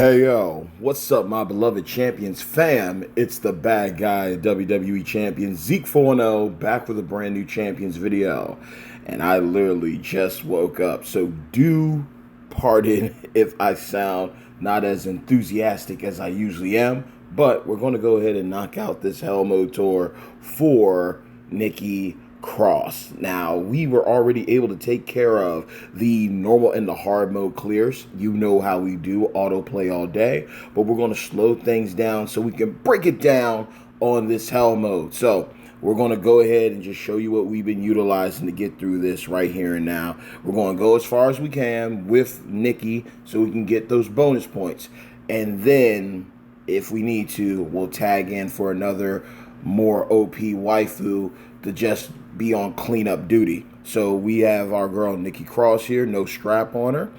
Hey yo, what's up, my beloved champions fam? It's the bad guy, WWE champion Zeke 4-0, back with a brand new champions video. And I literally just woke up, so do pardon if I sound not as enthusiastic as I usually am, but we're going to go ahead and knock out this Hell Mode tour for Nikki Cross. Now, we were already able to take care of the normal and the hard mode clears. You know how we do, autoplay all day, but we're going to slow things down so we can break it down on this Hell Mode. So we're going to go ahead and just show you what we've been utilizing to get through this right here and now. We're going to go as far as we can with Nikki so we can get those bonus points. And then, if we need to, we'll tag in for another more OP waifu to just be on cleanup duty. So we have our girl Nikki Cross here, no strap on her.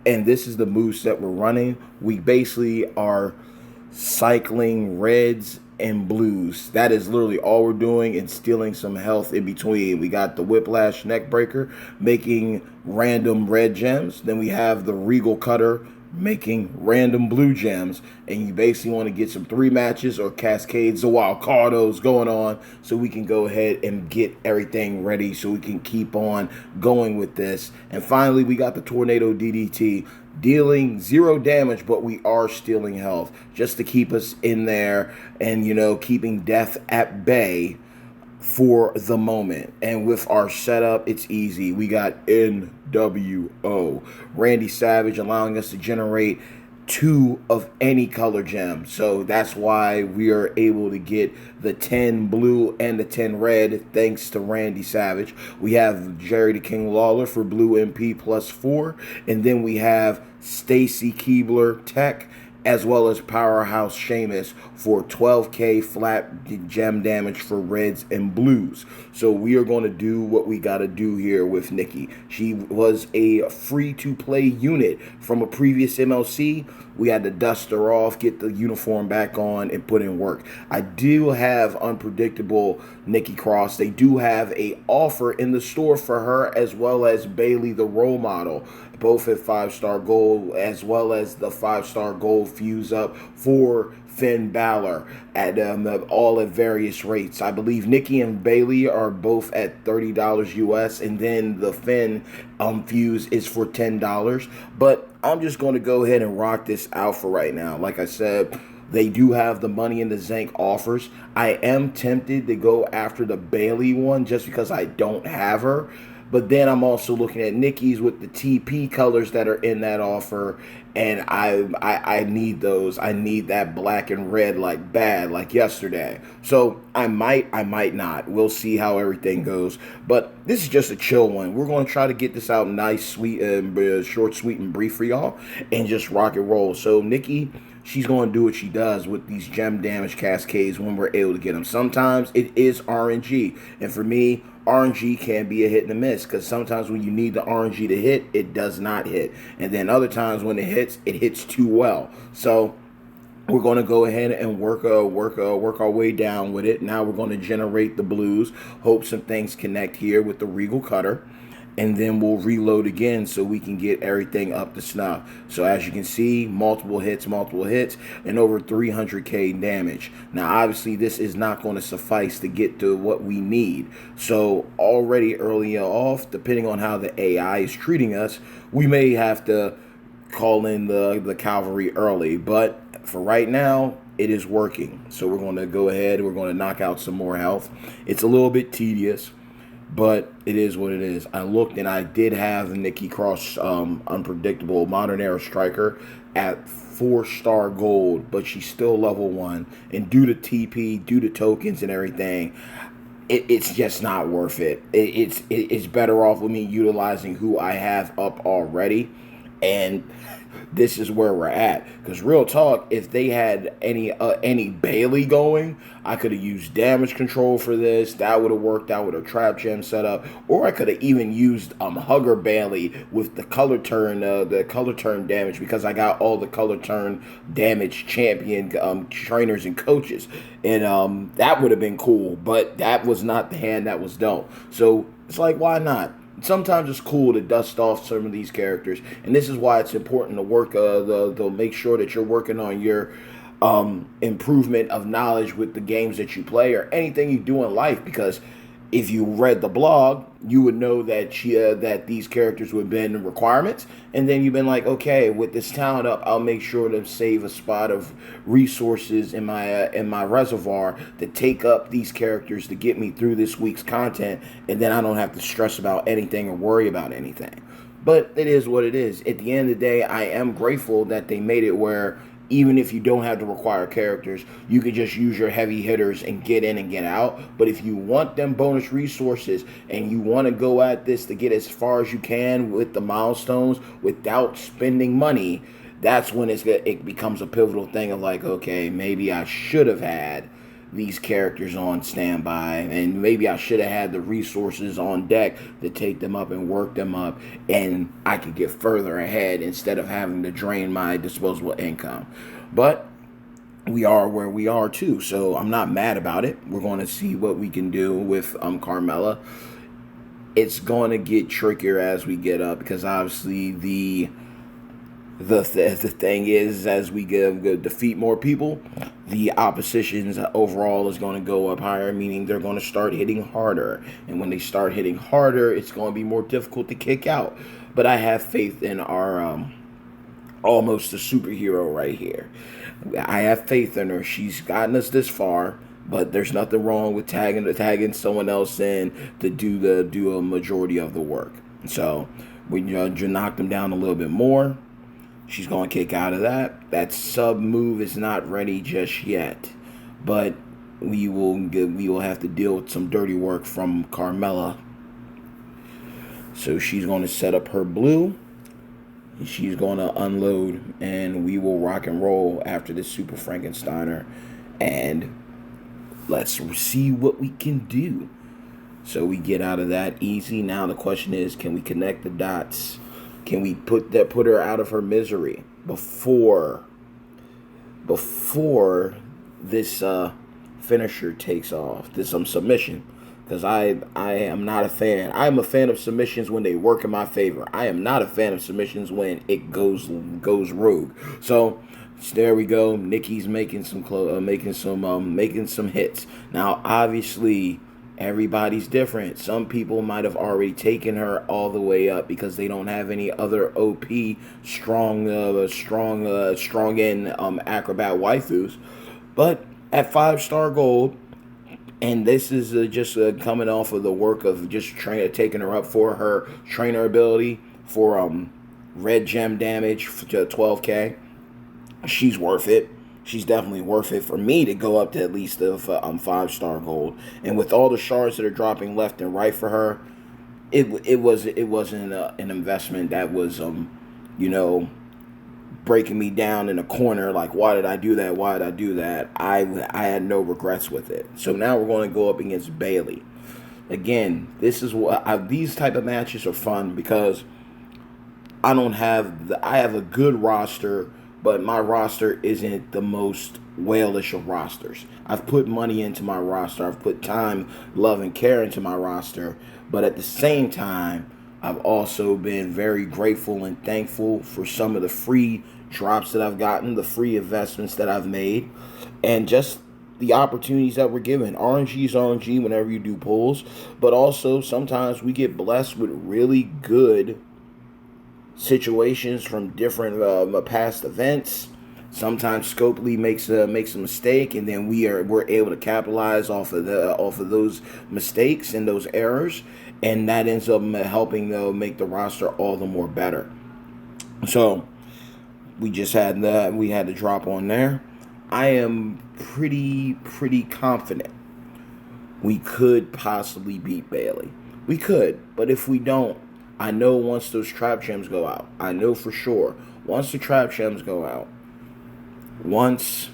And this is the moveset we're running. We basically are cycling reds and blues. That is literally all we're doing, and stealing some health in between. We got the Whiplash neck breaker making random red gems. Then we have the Regal Cutter making random blue gems, and you basically want to get some 3 matches or cascades of wild cardos going on so we can go ahead and get everything ready so we can keep on going with this. And finally, we got the Tornado DDT dealing 0 damage, but we are stealing health just to keep us in there and, you know, keeping death at bay for the moment. And with our setup, it's easy. We got NWO Randy Savage allowing us to generate 2 of any color gem, so that's why we are able to get the 10 blue and the 10 red thanks to Randy Savage. We have Jerry the King Lawler for blue MP +4, and then we have Stacy Keebler Tech as well as Powerhouse Sheamus for 12k flat gem damage for reds and blues. So we are going to do what we got to do here with Nikki. She was a free-to-play unit from a previous MLC. We had to dust her off, get the uniform back on, and put in work. I do have unpredictable Nikki Cross. They do have a offer in the store for her as well as Bailey the role model, both at 5-star gold, as well as the 5-star gold fuse up for Finn Balor at all at various rates. I believe Nikki and Bailey are both at $30 US, and then the Finn fuse is for $10. But I'm just going to go ahead and rock this out for right now. Like I said, they do have the Money in the Zank offers. I am tempted to go after the Bailey one just because I don't have her. But then I'm also looking at Nikki's with the TP colors that are in that offer, and I need those. I need that black and red like bad, like yesterday. So I might not. We'll see how everything goes. But this is just a chill one. We're going to try to get this out nice, sweet, and short, sweet, and brief for y'all, and just rock and roll. So Nikki, she's going to do what she does with these gem damage cascades when we're able to get them. Sometimes it is RNG, and for me, RNG can be a hit and a miss, because sometimes when you need the RNG to hit, it does not hit. And then other times when it hits too well. So we're going to go ahead and work our way down with it. Now we're going to generate the blues. Hope some things connect here with the Regal Cutter. And then we'll reload again so we can get everything up to snuff. So as you can see, multiple hits, and over 300k damage. Now, obviously, this is not going to suffice to get to what we need. So already early off, depending on how the AI is treating us, we may have to call in the cavalry early. But for right now, it is working. So we're going to go ahead. We're going to knock out some more health. It's a little bit tedious, but it is what it is. I looked, and I did have Nikki Cross unpredictable modern era striker at 4-star gold, but she's still level 1, and due to TP, due to tokens and everything, it's just not worth it. It's better off with me utilizing who I have up already, and this is where we're at. Because real talk, if they had any Bailey going, I could have used damage control for this. That would have worked out with a trap gem setup, or I could have even used Hugger Bailey with the color turn damage, because I got all the color turn damage champion trainers and coaches, and that would have been cool. But that was not the hand that was dealt. So it's like, why not? sometimes it's cool to dust off some of these characters, and this is why it's important to work to make sure that you're working on your improvement of knowledge with the games that you play or anything you do in life. Because if you read the blog, you would know that that these characters would have been requirements, and then you've been like, okay, with this talent up, I'll make sure to save a spot of resources in my reservoir to take up these characters to get me through this week's content, and then I don't have to stress about anything or worry about anything. But it is what it is. At the end of the day, I am grateful that they made it where even if you don't have to require characters, you can just use your heavy hitters and get in and get out. But if you want them bonus resources and you want to go at this to get as far as you can with the milestones without spending money, that's when it becomes a pivotal thing of like, okay, maybe I should have had these characters on standby, and maybe I should have had the resources on deck to take them up and work them up, and I could get further ahead instead of having to drain my disposable income. But we are where we are too, so I'm not mad about it. We're going to see what we can do with Carmella. It's going to get trickier as we get up, because obviously the thing is, as we go defeat more people, the oppositions overall is going to go up higher, meaning they're going to start hitting harder. And when they start hitting harder, it's going to be more difficult to kick out. But I have faith in our almost a superhero right here. I have faith in her. She's gotten us this far, but there's nothing wrong with tagging someone else in to do a majority of the work. So we knock them down a little bit more. She's going to kick out of that. That sub move is not ready just yet. But we will have to deal with some dirty work from Carmella. So she's going to set up her blue. She's going to unload. And we will rock and roll after this Super Frankensteiner. And let's see what we can do. So we get out of that easy. Now the question is, can we connect the dots? Can we put her out of her misery before this finisher takes off, this submission? Because I am not a fan. I'm a fan of submissions when they work in my favor. I am not a fan of submissions when it goes rogue. So there we go. Nikki's making some hits. Now obviously, everybody's different. Some people might have already taken her all the way up because they don't have any other OP strong in acrobat waifus. But at 5-star gold, and this is just coming off of the work of just taking her up for her trainer ability for red gem damage to 12k. She's worth it. She's definitely worth it for me to go up to at least the 5-star gold. And with all the shards that are dropping left and right for her, it wasn't an investment that was breaking me down in a corner. Like, why did I do that? Why did I do that? I had no regrets with it. So now we're going to go up against Bayley. Again, this is what these type of matches are fun because I have a good roster. But my roster isn't the most whalish of rosters. I've put money into my roster. I've put time, love, and care into my roster. But at the same time, I've also been very grateful and thankful for some of the free drops that I've gotten, the free investments that I've made, and just the opportunities that we're given. RNG is RNG whenever you do pulls. But also, sometimes we get blessed with really good situations from different past events. Sometimes Scopely makes a mistake, and then we're able to capitalize off of those mistakes and those errors, and that ends up helping make the roster all the more better. So we had the drop on there. I am pretty confident we could possibly beat Bayley. We could, but if we don't, I know once those trap gems go out, I know for sure, once the trap gems go out, once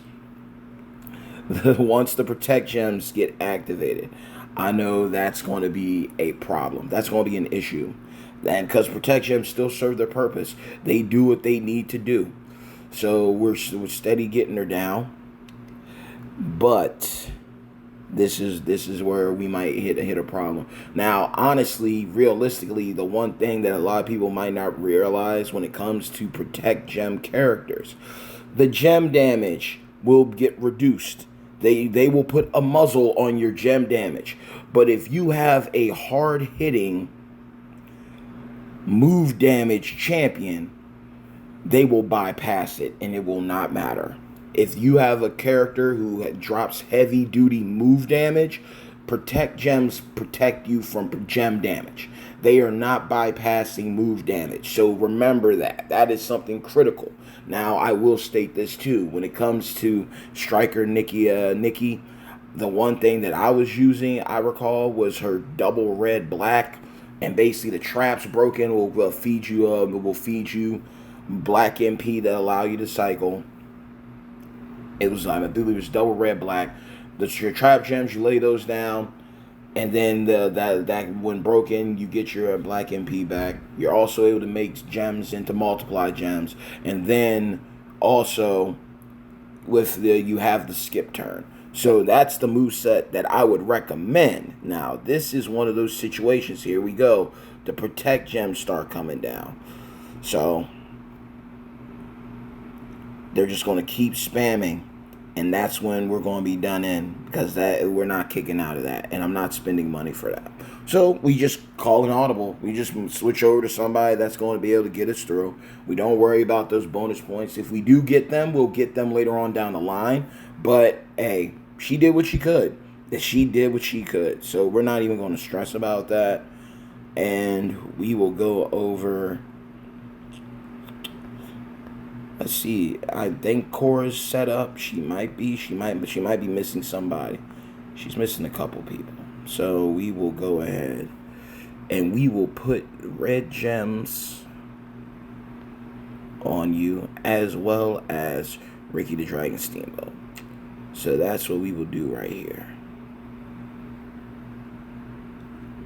the protect gems get activated, I know that's going to be a problem. That's going to be an issue. And because protect gems still serve their purpose, they do what they need to do. So we're steady getting her down. But This is where we might hit a problem. Now, honestly, realistically, the one thing that a lot of people might not realize when it comes to protect gem characters, the gem damage will get reduced. They will put a muzzle on your gem damage. But if you have a hard hitting move damage champion, they will bypass it and it will not matter. If you have a character who drops heavy duty move damage, protect gems protect you from gem damage. They are not bypassing move damage. So remember that. That is something critical. Now, I will state this too. When it comes to Striker Nikki, the one thing that I was using, I recall, was her double red black. And basically the traps broken will feed you black MP that allow you to cycle. It was, I believe it was double red black. Your trap gems, you lay those down, and then that when broken, you get your black MP back. You're also able to make gems into multiply gems, and then also with you have the skip turn. So that's the moveset that I would recommend. Now, this is one of those situations. Here we go. The protect gems start coming down. So they're just going to keep spamming. And that's when we're going to be done in, because that we're not kicking out of that, and I'm not spending money for that. So we just call an audible. We just switch over to somebody that's going to be able to get us through. We don't worry about those bonus points. If we do get them, we'll get them later on down the line. But hey, she did what she could. She did what she could. So we're not even going to stress about that. And we will go over. Let's see. I think Cora's set up. She might be missing somebody. She's missing a couple people. So we will go ahead and we will put red gems on you, as well as Ricky the Dragon Steamboat. So that's what we will do right here.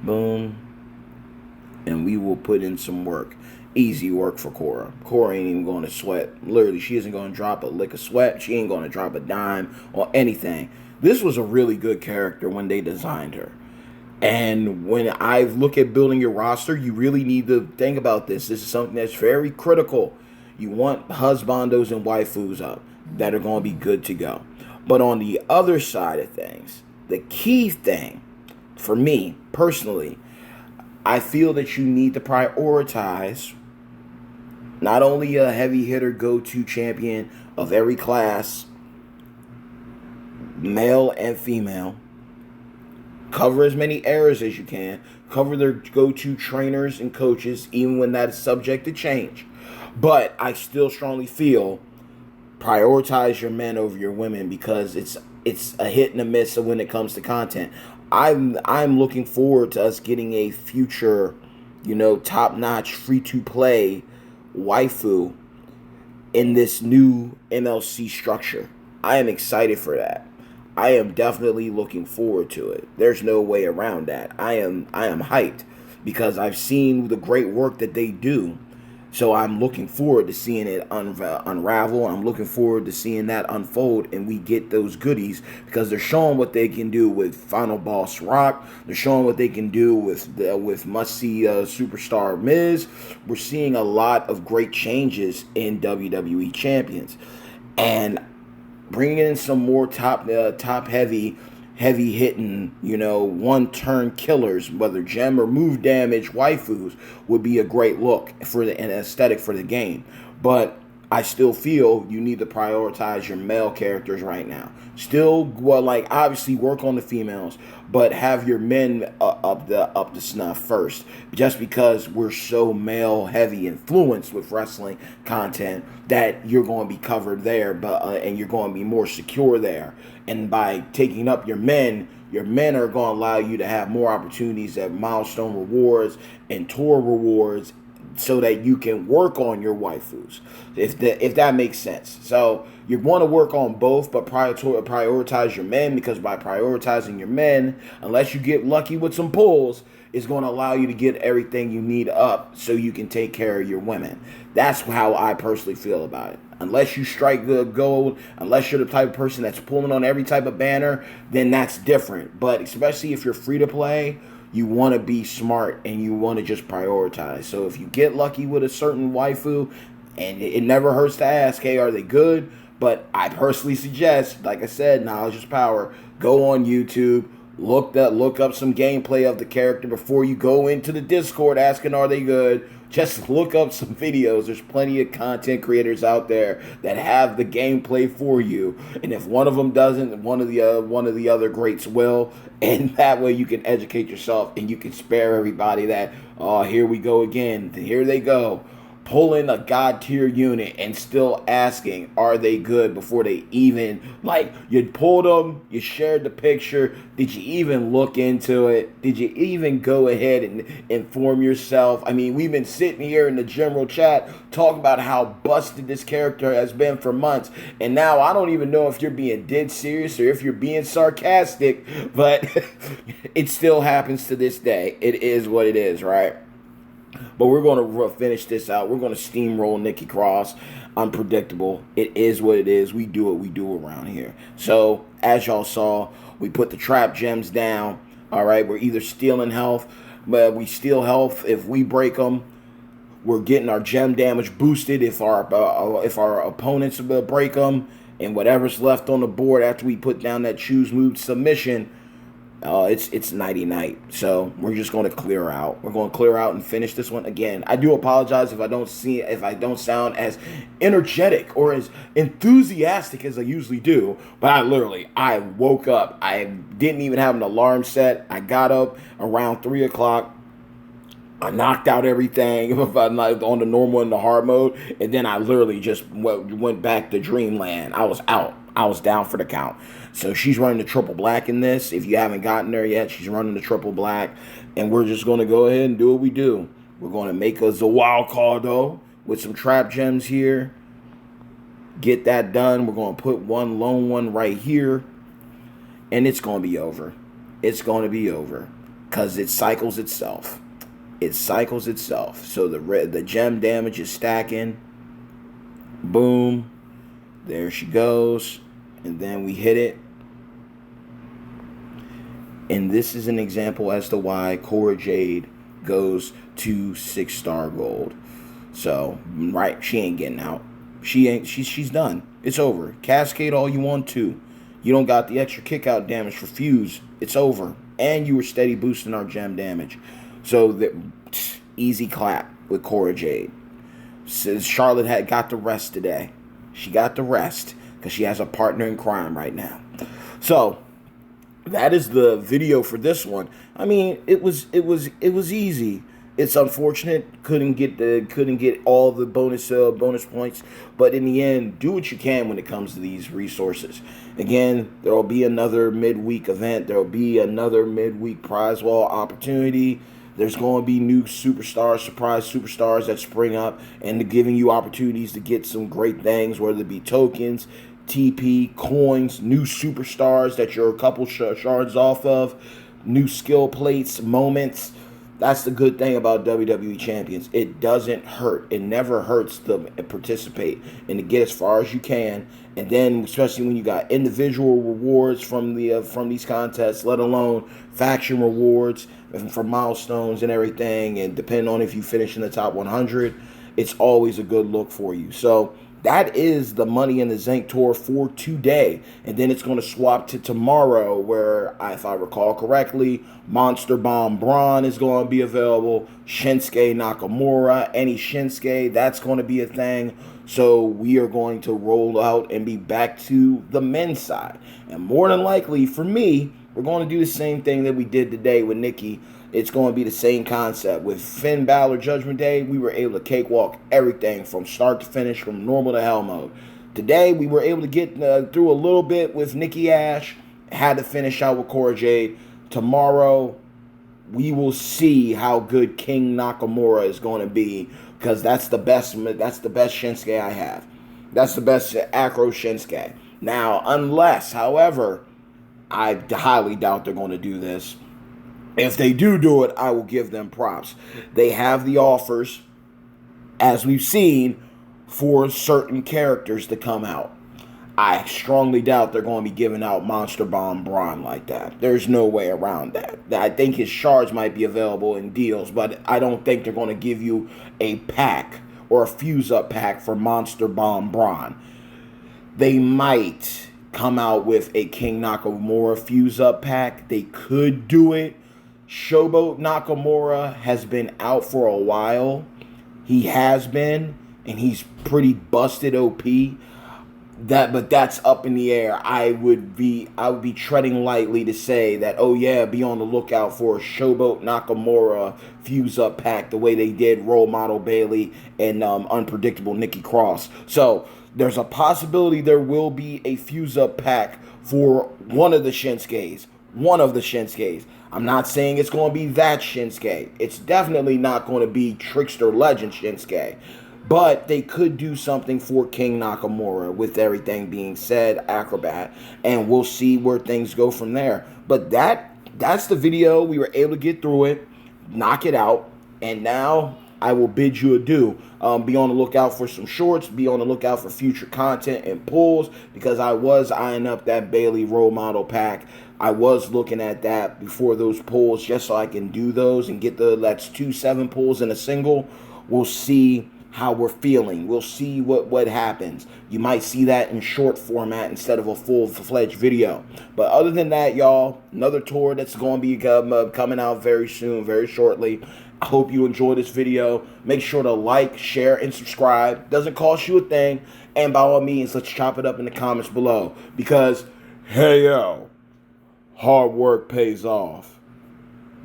Boom. And we will put in some work. Easy work for Cora. Cora ain't even going to sweat. Literally, she isn't going to drop a lick of sweat. She ain't going to drop a dime or anything. This was a really good character when they designed her. And when I look at building your roster, you really need to think about this. This is something that's very critical. You want husbandos and waifus up that are going to be good to go. But on the other side of things, the key thing for me personally, I feel that you need to prioritize not only a heavy hitter go-to champion of every class, male and female. Cover as many errors as you can. Cover their go-to trainers and coaches, even when that is subject to change. But I still strongly feel prioritize your men over your women, because it's a hit and a miss when it comes to content. I'm looking forward to us getting a future, top-notch free-to-play waifu in this new MLC structure. I am excited for that. I am definitely looking forward to it. There's no way around that. I am hyped because I've seen the great work that they do. So I'm looking forward to seeing it unravel. I'm looking forward to seeing that unfold, and we get those goodies, because they're showing what they can do with Final Boss Rock. They're showing what they can do with must-see superstar Miz. We're seeing a lot of great changes in WWE champions, and bringing in some more top heavy hitting, one turn killers, whether gem or move damage waifus, would be a great look for an aesthetic for the game. But I still feel you need to prioritize your male characters right now. Still, obviously work on the females, but have your men up to snuff first. Just because we're so male heavy influenced with wrestling content that you're going to be covered there, and you're going to be more secure there. And by taking up your men are going to allow you to have more opportunities at milestone rewards and tour rewards, so that you can work on your waifus, if that makes sense. So you want to work on both, but prioritize your men, because by prioritizing your men, unless you get lucky with some pulls, it's going to allow you to get everything you need up so you can take care of your women. That's how I personally feel about it. Unless you strike good gold, unless you're the type of person that's pulling on every type of banner, then that's different. But especially if you're free to play, you want to be smart and you want to just prioritize. So if you get lucky with a certain waifu, and it never hurts to ask, hey, are they good? But I personally suggest, like I said, knowledge is power. Go on YouTube, look up some gameplay of the character before you go into the Discord asking, are they good? Just look up some videos. There's plenty of content creators out there that have the gameplay for you. And if one of them doesn't, one of the other greats will. And that way you can educate yourself and you can spare everybody that, oh, here we go again. Here they go. Pulling a god tier unit and still asking, are they good, before they even, like, you pulled them, you shared the picture, did you even look into it? Did you even go ahead and inform yourself? I mean, we've been sitting here in the general chat talking about how busted this character has been for months, and now I don't even know if you're being dead serious or if you're being sarcastic, but it still happens to this day. It is what it is, right? But we're going to finish this out. We're going to steamroll Nikki Cross. Unpredictable. It is what it is. We do what we do around here. So, as y'all saw, we put the trap gems down. All right, we're either stealing health, but we steal health if we break them. We're getting our gem damage boosted if our opponents break them. And whatever's left on the board after we put down that choose move submission, it's nighty-night. So we're just going to clear out. We're going to clear out and finish this one. Again, I do apologize if I don't sound as energetic or as enthusiastic as I usually do. But I woke up. I didn't even have an alarm set. I got up around 3 o'clock. I knocked out everything on the normal and the hard mode. And then I literally just went back to dreamland. I was out. I was down for the count. So she's running the triple black in this. If you haven't gotten there yet, she's running the triple black. And we're just going to go ahead and do what we do. We're going to make us a wild card, though, with some trap gems here. Get that done. We're going to put one lone one right here. And it's going to be over. It's going to be over. Because it cycles itself. It cycles itself. So the gem damage is stacking. Boom. There she goes. And then we hit it. And this is an example as to why Cora Jade goes to 6-star gold. So, right, she ain't getting out. She's done. It's over. Cascade all you want to. You don't got the extra kick out damage for Fuse. It's over. And you were steady boosting our gem damage. So, easy clap with Cora Jade. Says Charlotte had got the rest today. She got the rest because she has a partner in crime right now. So, that is the video for this one. I mean, it was easy. It's unfortunate couldn't get all the bonus points, but in the end, do what you can when it comes to these resources. Again, there will be another midweek event. There will be another midweek prize wall opportunity. There's going to be new superstars, surprise superstars that spring up, and giving you opportunities to get some great things, whether it be tokens, TP, coins, new superstars that you're a couple shards off of, new skill plates, moments. That's the good thing about WWE Champions. It doesn't hurt. It never hurts to participate and to get as far as you can. And then, especially when you got individual rewards from these contests, let alone faction rewards and for milestones and everything, and depending on if you finish in the top 100, it's always a good look for you. So that is the Money in the Zank Tour for today. And then it's going to swap to tomorrow where, if I recall correctly, Monster Bomb Braun is going to be available. Shinsuke Nakamura, any Shinsuke, that's going to be a thing. So we are going to roll out and be back to the men's side. And more than likely, for me, we're going to do the same thing that we did today with Nikki. It's going to be the same concept. With Finn Balor Judgment Day, we were able to cakewalk everything from start to finish, from normal to hell mode. Today, we were able to get through a little bit with Nikki Ash. Had to finish out with Cora Jade. Tomorrow, we will see how good King Nakamura is going to be, because that's the best Shinsuke I have. That's the best Acro Shinsuke. Now, unless, however, I highly doubt they're going to do this. If they do it, I will give them props. They have the offers, as we've seen, for certain characters to come out. I strongly doubt they're going to be giving out Monster Bomb Braun like that. There's no way around that. I think his shards might be available in deals, but I don't think they're going to give you a pack or a fuse-up pack for Monster Bomb Braun. They might come out with a King Nakamura fuse-up pack. They could do it. Showboat Nakamura has been out for a while. He has been, and he's pretty busted OP. But that's up in the air. I would be treading lightly to say that, oh yeah, be on the lookout for a Showboat Nakamura fuse-up pack the way they did Role Model Bailey and Unpredictable Nikki Cross. So there's a possibility there will be a fuse-up pack for one of the Shinsuke's. I'm not saying it's going to be that Shinsuke. It's definitely not going to be Trickster Legend Shinsuke. But they could do something for King Nakamura with everything being said, Acrobat. And we'll see where things go from there. But that's the video. We were able to get through it, knock it out. And now I will bid you adieu. Be on the lookout for some shorts. Be on the lookout for future content and pulls. Because I was eyeing up that Bailey role model pack. I was looking at that before those pulls just so I can do those and get that's 2 7 pulls in a single. We'll see how we're feeling. We'll see what happens. You might see that in short format instead of a full-fledged video. But other than that, y'all, another tour that's going to be coming out very soon, very shortly. I hope you enjoyed this video. Make sure to like, share, and subscribe. Doesn't cost you a thing. And by all means, let's chop it up in the comments below. Because, hey, yo, hard work pays off.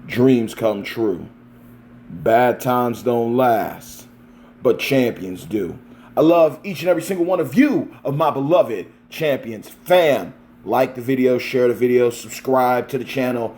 Dreams come true. Bad times don't last, but champions do. I love each and every single one of you, of my beloved champions. Fam, like the video, share the video, subscribe to the channel.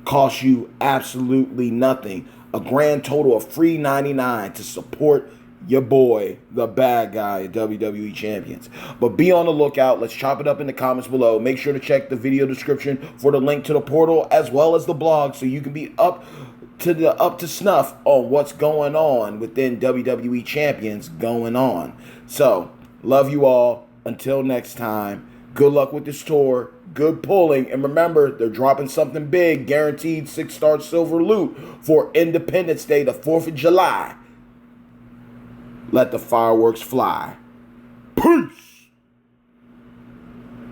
Costs you absolutely nothing. A grand total of free $99 to support your boy, the bad guy, WWE Champions. But be on the lookout. Let's chop it up in the comments below. Make sure to check the video description for the link to the portal as well as the blog so you can be up to snuff on what's going on within WWE Champions going on. So, love you all. Until next time, good luck with this tour. Good pulling. And remember, they're dropping something big. Guaranteed 6-star silver loot for Independence Day, the 4th of July. Let the fireworks fly. Peace.